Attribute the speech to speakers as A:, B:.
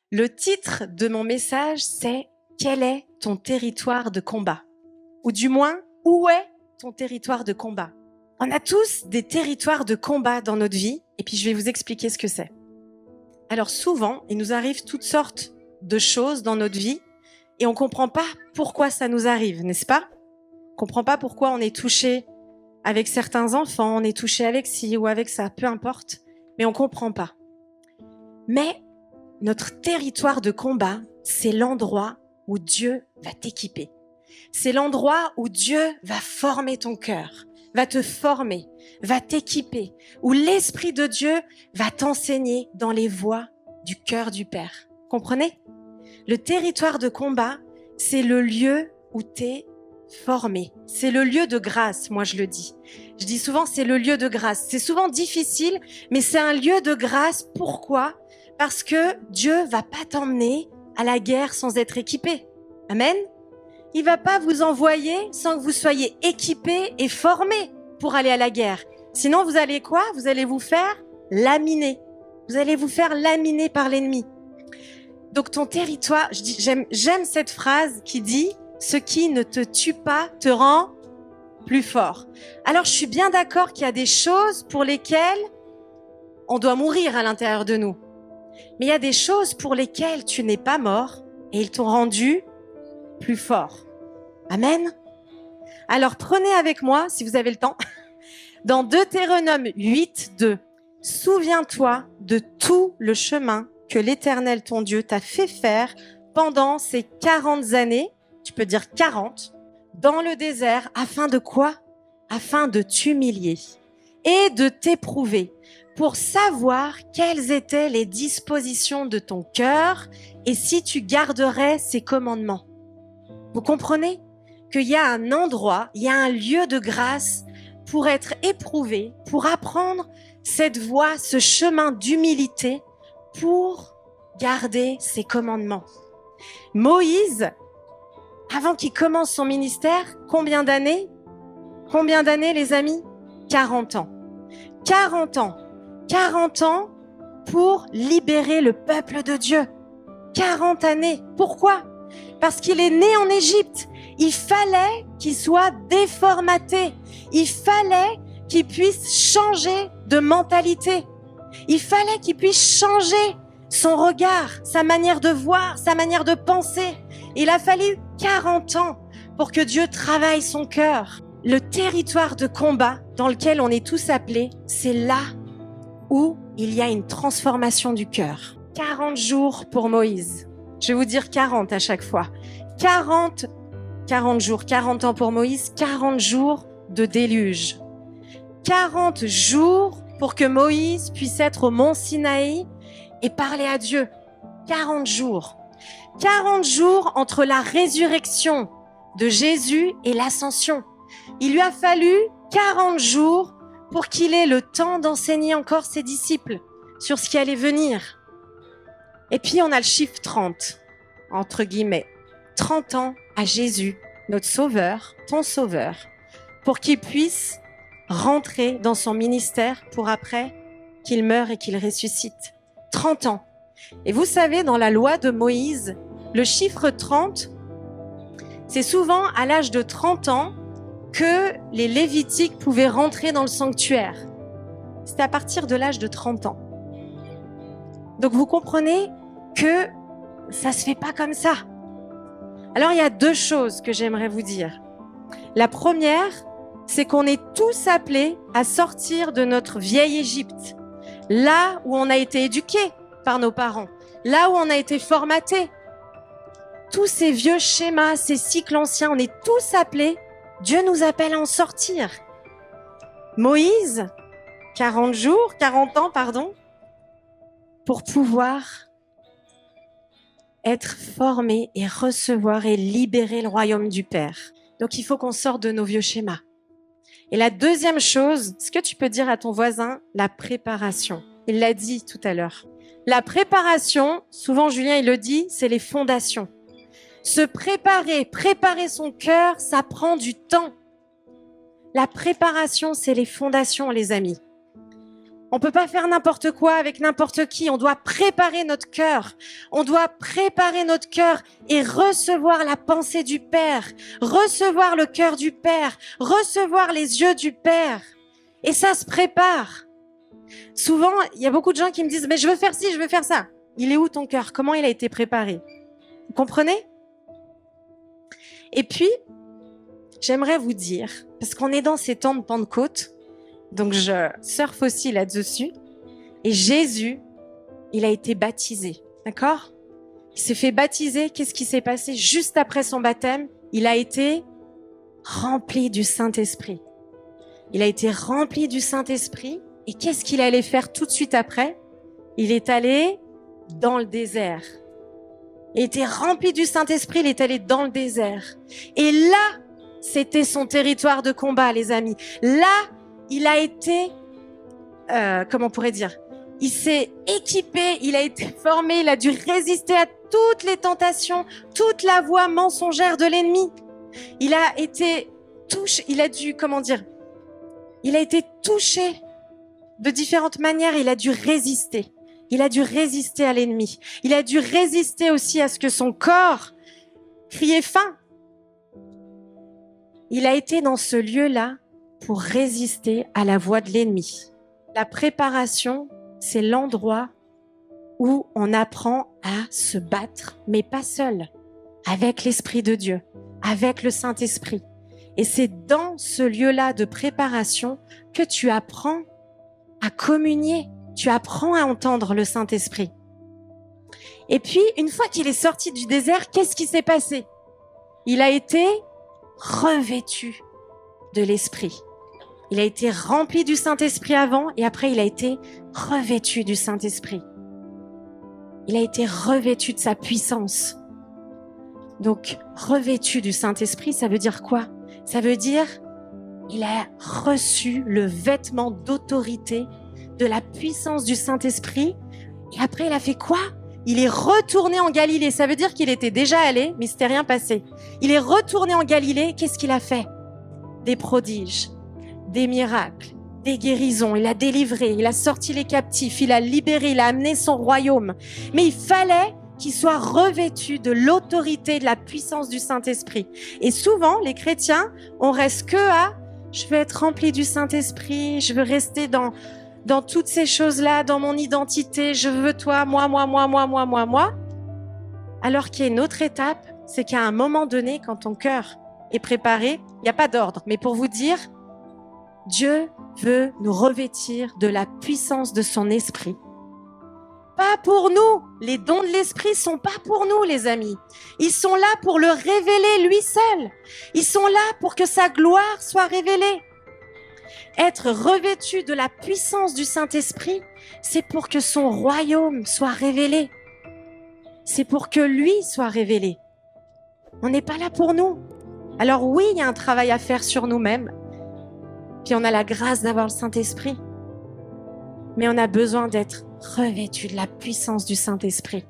A: Le titre de mon message, c'est « Quel est ton territoire de combat ?» Ou du moins, où est ton territoire de combat? On a tous des territoires de combat dans notre vie, et puis je vais vous expliquer ce que c'est. Alors souvent, il nous arrive toutes sortes de choses dans notre vie, et on ne comprend pas pourquoi ça nous arrive, n'est-ce pas? On ne comprend pas pourquoi on est touché avec certains enfants, on est touché avec ci ou avec ça, peu importe, mais on ne comprend pas. Mais notre territoire de combat, c'est l'endroit où Dieu va t'équiper. C'est l'endroit où Dieu va former ton cœur, va te former, va t'équiper, où l'Esprit de Dieu va t'enseigner dans les voies du cœur du Père. Comprenez? Le territoire de combat, c'est le lieu où tu es formé. C'est le lieu de grâce, moi je le dis. Je dis souvent c'est le lieu de grâce. C'est souvent difficile, mais c'est un lieu de grâce. Pourquoi? Parce que Dieu va pas t'emmener à la guerre sans être équipé. Amen? Il va pas vous envoyer sans que vous soyez équipé et formé pour aller à la guerre. Sinon, vous allez quoi? Vous allez vous faire laminer. Vous allez vous faire laminer par l'ennemi. Donc ton territoire, j'aime cette phrase qui dit « Ce qui ne te tue pas te rend plus fort ». Alors je suis bien d'accord qu'il y a des choses pour lesquelles on doit mourir à l'intérieur de nous. Mais il y a des choses pour lesquelles tu n'es pas mort et ils t'ont rendu plus fort. Amen. Alors prenez avec moi, si vous avez le temps, dans Deutéronome 8:2. Souviens-toi de tout le chemin que l'Éternel ton Dieu t'a fait faire pendant ces 40 années, tu peux dire 40, dans le désert, afin de quoi? Afin de t'humilier et de t'éprouver, pour savoir quelles étaient les dispositions de ton cœur et si tu garderais ses commandements. Vous comprenez qu'il y a un endroit, il y a un lieu de grâce pour être éprouvé, pour apprendre cette voie, ce chemin d'humilité, pour garder ses commandements. Moïse, avant qu'il commence son ministère, combien d'années? Combien d'années, les amis? 40 ans. 40 ans. 40 ans pour libérer le peuple de Dieu. 40 années. Pourquoi? Parce qu'il est né en Égypte. Il fallait qu'il soit déformaté. Il fallait qu'il puisse changer de mentalité. Il fallait qu'il puisse changer son regard, sa manière de voir, sa manière de penser. Il a fallu 40 ans pour que Dieu travaille son cœur. Le territoire de combat dans lequel on est tous appelés, c'est là où il y a une transformation du cœur. 40 jours pour Moïse. Je vais vous dire 40 à chaque fois. 40 jours, 40 ans pour Moïse, 40 jours de déluge. 40 jours pour que Moïse puisse être au mont Sinaï et parler à Dieu. 40 jours. 40 jours entre la résurrection de Jésus et l'ascension. Il lui a fallu 40 jours pour qu'il ait le temps d'enseigner encore ses disciples sur ce qui allait venir. Et puis on a le chiffre 30, entre guillemets. 30 ans à Jésus, notre sauveur, ton sauveur, pour qu'il puisse rentrer dans son ministère pour après qu'il meure et qu'il ressuscite. 30 ans. Et vous savez, dans la loi de Moïse, le chiffre 30, c'est souvent à l'âge de 30 ans que les Lévitiques pouvaient rentrer dans le sanctuaire. C'était à partir de l'âge de 30 ans. Donc vous comprenez que ça se fait pas comme ça. Alors il y a deux choses que j'aimerais vous dire. La première, c'est qu'on est tous appelés à sortir de notre vieille Égypte, là où on a été éduqués par nos parents, là où on a été formatés. Tous ces vieux schémas, ces cycles anciens, on est tous appelés, Dieu nous appelle à en sortir. Moïse, 40 ans, pour pouvoir être formé et recevoir et libérer le royaume du Père. Donc il faut qu'on sorte de nos vieux schémas. Et la deuxième chose, ce que tu peux dire à ton voisin, la préparation. Il l'a dit tout à l'heure. La préparation, souvent Julien il le dit, c'est les fondations. Se préparer son cœur, ça prend du temps. La préparation, c'est les fondations, les amis. On peut pas faire n'importe quoi avec n'importe qui. On doit préparer notre cœur. On doit préparer notre cœur et recevoir la pensée du Père, recevoir le cœur du Père, recevoir les yeux du Père. Et ça se prépare. Souvent, il y a beaucoup de gens qui me disent « Mais je veux faire ci, je veux faire ça. » Il est où ton cœur? Comment il a été préparé? Vous comprenez? Et puis, j'aimerais vous dire, parce qu'on est dans ces temps de Pentecôte, donc je surfe aussi là-dessus. Et Jésus, il a été baptisé, d'accord? Il s'est fait baptiser. Qu'est-ce qui s'est passé juste après son baptême? Il a été rempli du Saint-Esprit. Il a été rempli du Saint-Esprit. Et qu'est-ce qu'il allait faire tout de suite après? Il est allé dans le désert. Il était rempli du Saint-Esprit, il est allé dans le désert. Et là, c'était son territoire de combat, les amis. Là, il a été, comment on pourrait dire, il s'est équipé, il a été formé, il a dû résister à toutes les tentations, toute la voie mensongère de l'ennemi. Il a été touché, il a dû, comment dire, il a été touché de différentes manières, il a dû résister. Il a dû résister à l'ennemi. Il a dû résister aussi à ce que son corps criait faim. Il a été dans ce lieu-là pour résister à la voix de l'ennemi. La préparation, c'est l'endroit où on apprend à se battre, mais pas seul, avec l'Esprit de Dieu, avec le Saint-Esprit. Et c'est dans ce lieu-là de préparation que tu apprends à communier, tu apprends à entendre le Saint-Esprit. Et puis, une fois qu'il est sorti du désert, qu'est-ce qui s'est passé? Il a été revêtu de l'Esprit. Il a été rempli du Saint-Esprit avant et après il a été revêtu du Saint-Esprit. Il a été revêtu de sa puissance. Donc, revêtu du Saint-Esprit, ça veut dire quoi? Ça veut dire il a reçu le vêtement d'autorité de la puissance du Saint-Esprit. Et après, il a fait quoi? Il est retourné en Galilée. Ça veut dire qu'il était déjà allé, mais il s'était rien passé. Il est retourné en Galilée. Qu'est-ce qu'il a fait? Des prodiges, des miracles, des guérisons. Il a délivré, il a sorti les captifs, il a libéré, il a amené son royaume. Mais il fallait qu'il soit revêtu de l'autorité, de la puissance du Saint-Esprit. Et souvent, les chrétiens, on reste que à « je veux être rempli du Saint-Esprit, je veux rester dans toutes ces choses-là, dans mon identité, je veux toi, moi. » Alors qu'il y a une autre étape, c'est qu'à un moment donné, quand ton cœur est préparé, il n'y a pas d'ordre. Mais pour vous dire, Dieu veut nous revêtir de la puissance de son esprit. Pas pour nous. Les dons de l'esprit sont pas pour nous, les amis. Ils sont là pour le révéler lui seul. Ils sont là pour que sa gloire soit révélée. Être revêtu de la puissance du Saint-Esprit, c'est pour que son royaume soit révélé. C'est pour que lui soit révélé. On n'est pas là pour nous. Alors oui, il y a un travail à faire sur nous-mêmes. Puis on a la grâce d'avoir le Saint-Esprit. Mais on a besoin d'être revêtu de la puissance du Saint-Esprit.